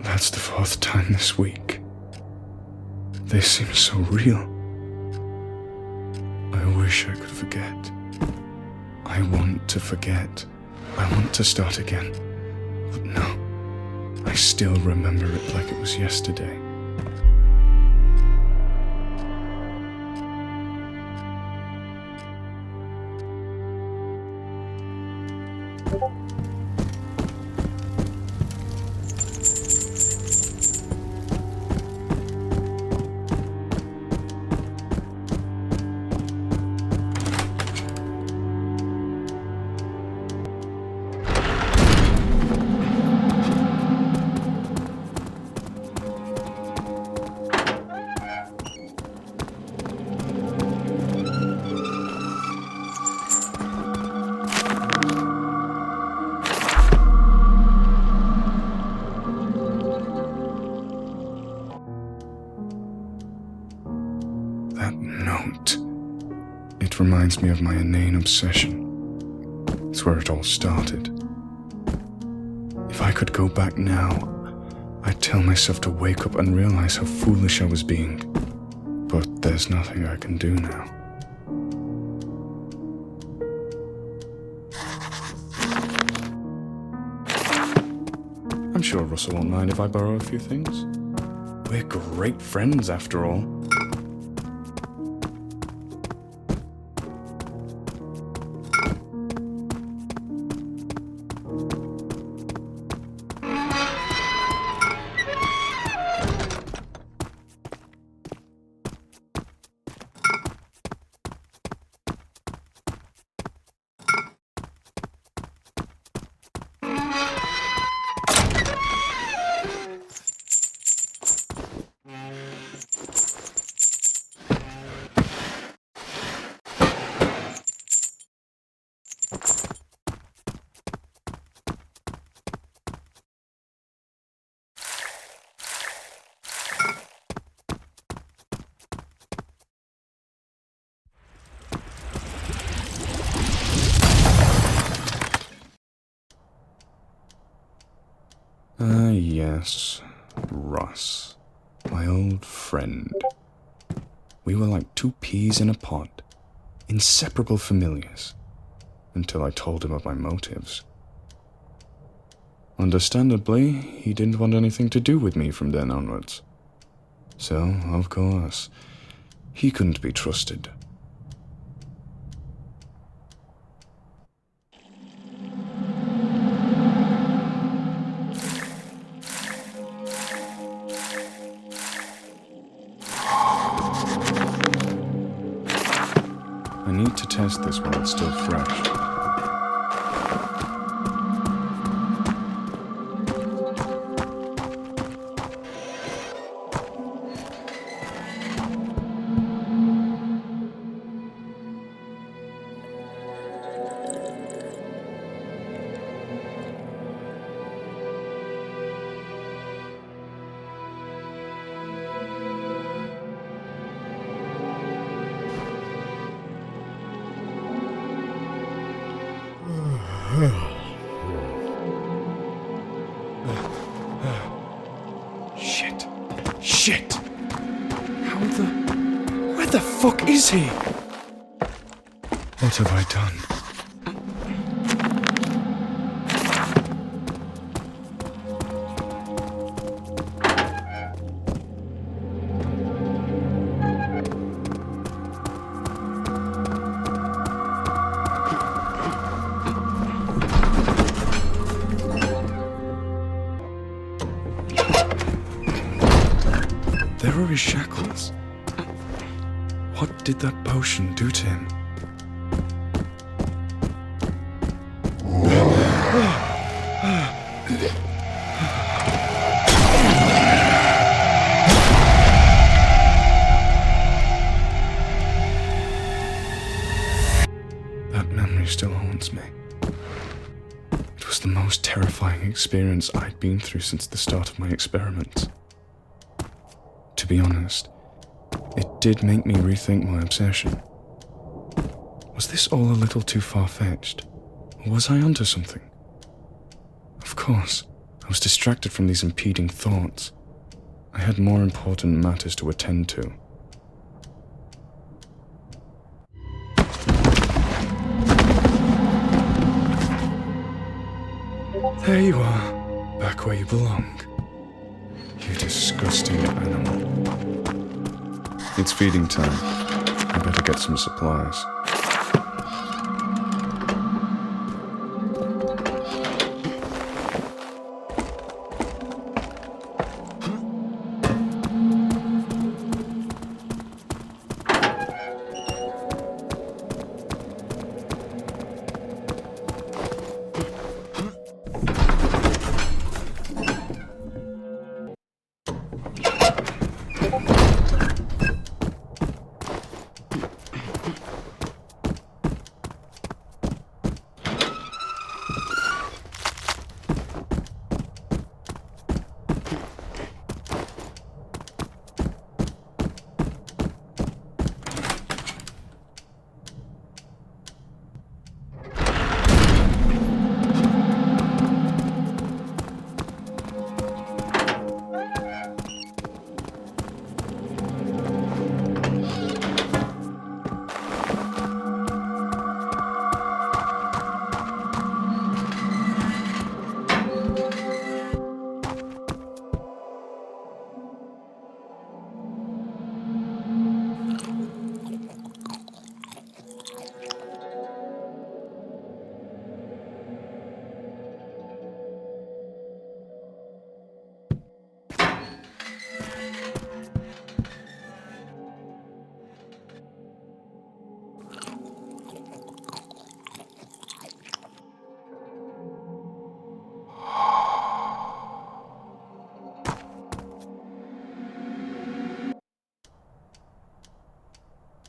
That's the fourth time this week. They seem so real. I wish I could forget. I want to forget. I want to start again. But no, I still remember it like it was yesterday. That note. It reminds me of my inane obsession. It's where it all started. If I could go back now, I'd tell myself to wake up and realize how foolish I was being. But there's nothing I can do now. I'm sure Russell won't mind if I borrow a few things. We're great friends after all. Yes, Russ, my old friend. We were like two peas in a pod, inseparable familiars, until I told him of my motives. Understandably, he didn't want anything to do with me from then onwards. So, of course, he couldn't be trusted. I need to test this while it's still fresh. Shit! Where the fuck is he? What have I done? There are his shackles. What did that potion do to him? That memory still haunts me. It was the most terrifying experience I'd been through since the start of my experiments. To be honest, it did make me rethink my obsession. Was this all a little too far-fetched? Or was I onto something? Of course, I was distracted from these impeding thoughts. I had more important matters to attend to. There you are, back where you belong. You disgusting animal. It's feeding time. I better get some supplies.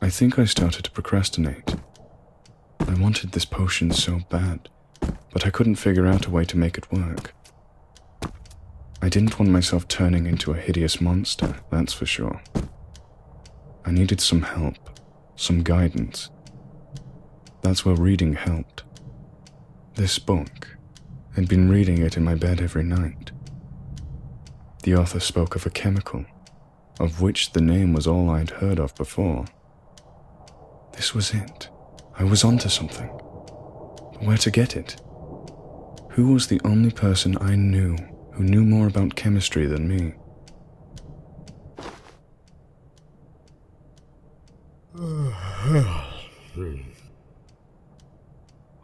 I think I started to procrastinate. I wanted this potion so bad, but I couldn't figure out a way to make it work. I didn't want myself turning into a hideous monster, that's for sure. I needed some help, some guidance. That's where reading helped. This book, I'd been reading it in my bed every night. The author spoke of a chemical, of which the name was all I'd heard of before. This was it. I was onto something. But where to get it? Who was the only person I knew who knew more about chemistry than me?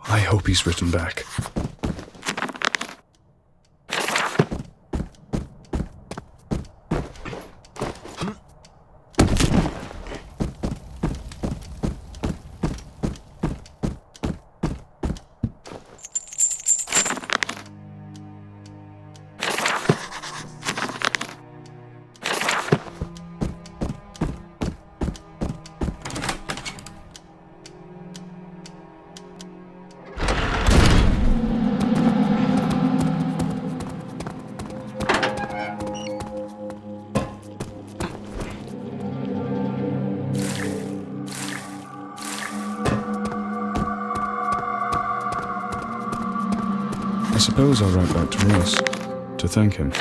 I hope he's written back. I suppose I'll write back to Ross to thank him.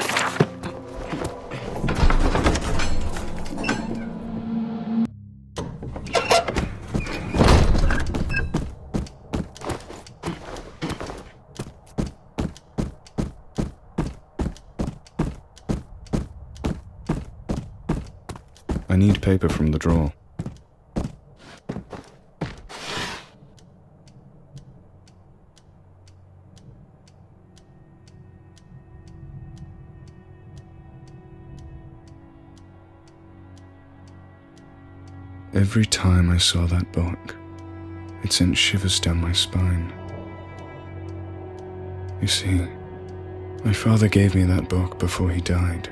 I need paper from the drawer. Every time I saw that book, it sent shivers down my spine. You see, my father gave me that book before he died.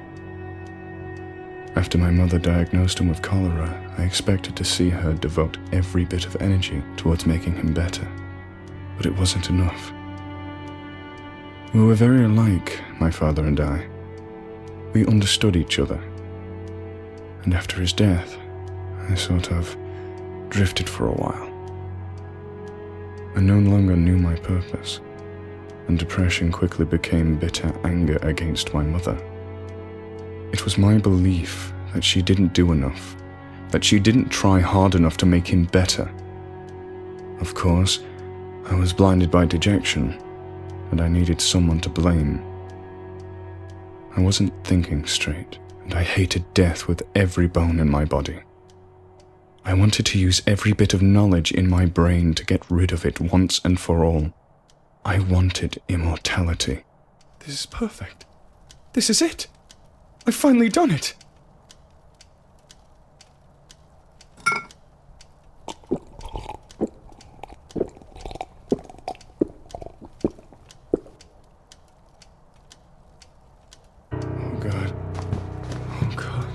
After my mother diagnosed him with cholera, I expected to see her devote every bit of energy towards making him better, but it wasn't enough. We were very alike, my father and I. We understood each other. And after his death, I sort of drifted for a while. I no longer knew my purpose, and depression quickly became bitter anger against my mother. It was my belief that she didn't do enough, that she didn't try hard enough to make him better. Of course, I was blinded by dejection, and I needed someone to blame. I wasn't thinking straight, and I hated death with every bone in my body. I wanted to use every bit of knowledge in my brain to get rid of it once and for all. I wanted immortality. This is perfect. This is it. I've finally done it. Oh God. Oh God.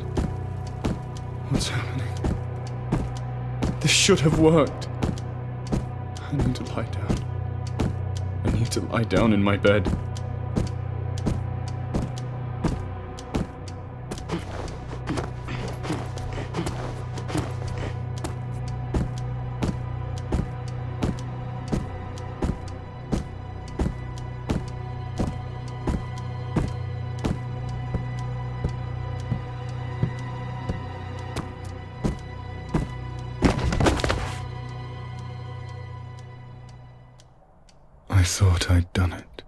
What's happening? This should have worked. I need to lie down. I need to lie down in my bed. I thought I'd done it.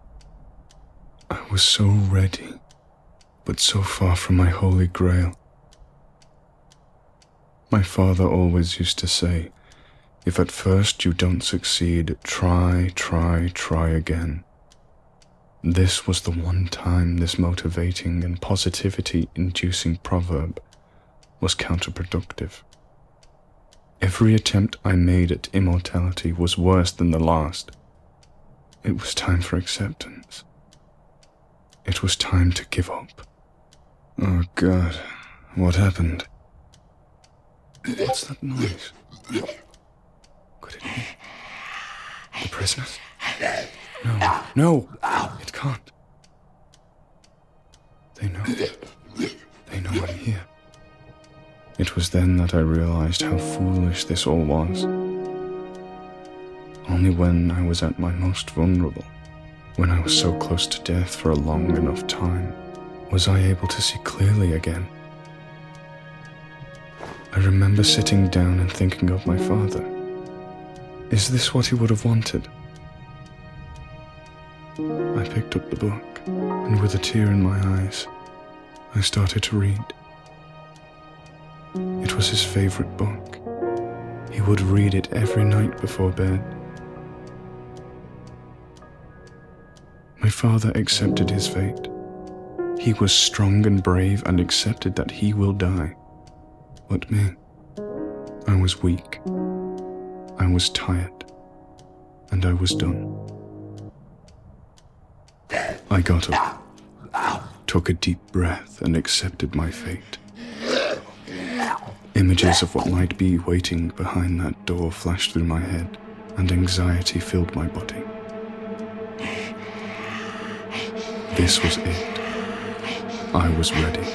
I was so ready, but so far from my holy grail. My father always used to say, if at first you don't succeed, try again. This was the one time this motivating and positivity-inducing proverb was counterproductive. Every attempt I made at immortality was worse than the last. It was time for acceptance. It was time to give up. Oh God, what happened? What's that noise? Could it be the prisoners? No, it can't. They know I'm here. It was then that I realized how foolish this all was. Only when I was at my most vulnerable, when I was so close to death for a long enough time, was I able to see clearly again. I remember sitting down and thinking of my father. Is this what he would have wanted? I picked up the book, and with a tear in my eyes, I started to read. It was his favorite book. He would read it every night before bed. My father accepted his fate. He was strong and brave and accepted that he will die. But me, I was weak. I was tired. And I was done. I got up, took a deep breath, and accepted my fate. Images of what might be waiting behind that door flashed through my head, and anxiety filled my body. This was it. I was ready.